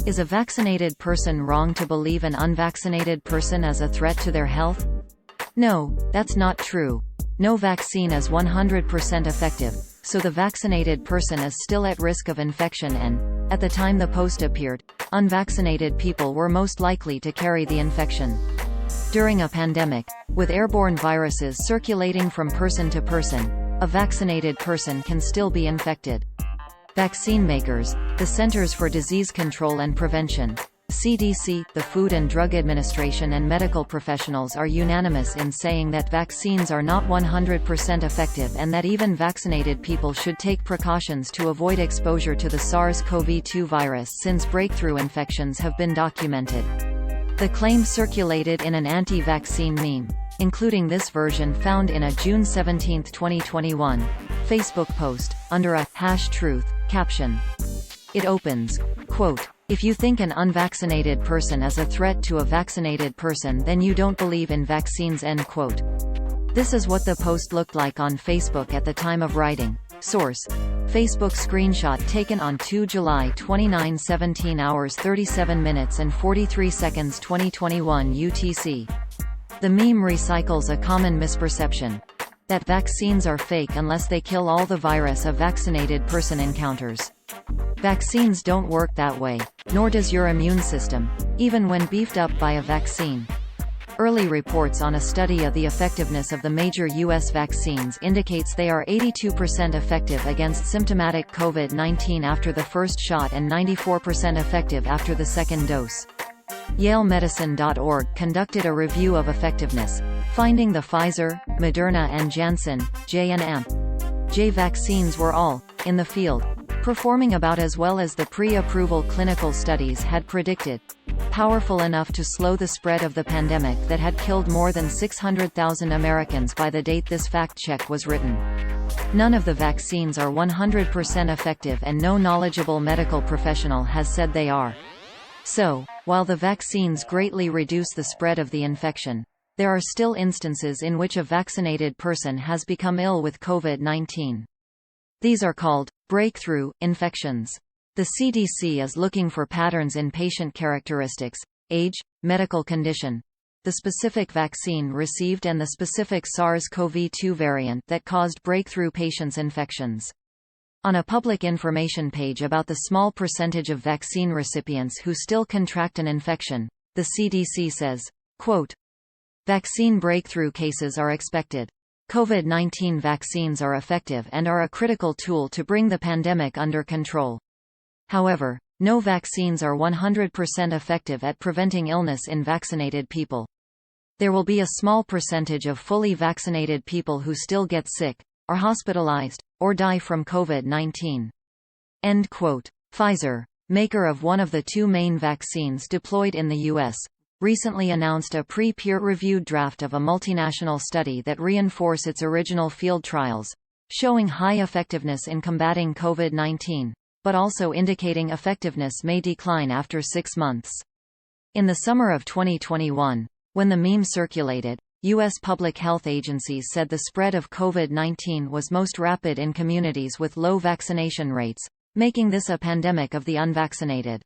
Is a vaccinated person wrong to believe an unvaccinated person as a threat to their health? No, that's not true. No vaccine is 100% effective, so the vaccinated person is still at risk of infection and, at the time the post appeared, unvaccinated people were most likely to carry the infection. During a pandemic, with airborne viruses circulating from person to person, a vaccinated person can still be infected. Vaccine makers, the Centers for Disease Control and Prevention, CDC, the Food and Drug Administration and medical professionals are unanimous in saying that vaccines are not 100% effective and that even vaccinated people should take precautions to avoid exposure to the SARS-CoV-2 virus since breakthrough infections have been documented. The claim circulated in an anti-vaccine meme, including this version found in a June 17, 2021, Facebook post, under a #truth caption. It opens, quote, "If you think an unvaccinated person is a threat to a vaccinated person, then you don't believe in vaccines," end quote. This is what the post looked like on Facebook at the time of writing. Source: Facebook screenshot taken on 2 July 29, 17 hours 37 minutes and 43 seconds 2021 UTC. The meme recycles a common misperception that vaccines are fake unless they kill all the virus a vaccinated person encounters. Vaccines don't work that way, nor does your immune system, even when beefed up by a vaccine. Early reports on a study of the effectiveness of the major U.S. vaccines indicates they are 82% effective against symptomatic COVID-19 after the first shot and 94% effective after the second dose. YaleMedicine.org conducted a review of effectiveness, finding the Pfizer, Moderna and Janssen, J vaccines were all, in the field, performing about as well as the pre-approval clinical studies had predicted, powerful enough to slow the spread of the pandemic that had killed more than 600,000 Americans by the date this fact-check was written. None of the vaccines are 100% effective and no knowledgeable medical professional has said they are. So, while the vaccines greatly reduce the spread of the infection, there are still instances in which a vaccinated person has become ill with COVID-19. These are called breakthrough infections. The CDC is looking for patterns in patient characteristics, age, medical condition, the specific vaccine received and the specific SARS-CoV-2 variant that caused breakthrough patients' infections. On a public information page about the small percentage of vaccine recipients who still contract an infection, the CDC says, quote, "Vaccine breakthrough cases are expected. COVID-19 vaccines are effective and are a critical tool to bring the pandemic under control. However, no vaccines are 100% effective at preventing illness in vaccinated people. There will be a small percentage of fully vaccinated people who still get sick, are hospitalized, or die from COVID-19." End quote. Pfizer, maker of one of the two main vaccines deployed in the U.S., recently announced a pre-peer-reviewed draft of a multinational study that reinforced its original field trials, showing high effectiveness in combating COVID-19, but also indicating effectiveness may decline after 6 months. In the summer of 2021, when the meme circulated, U.S. public health agencies said the spread of COVID-19 was most rapid in communities with low vaccination rates, making this a pandemic of the unvaccinated.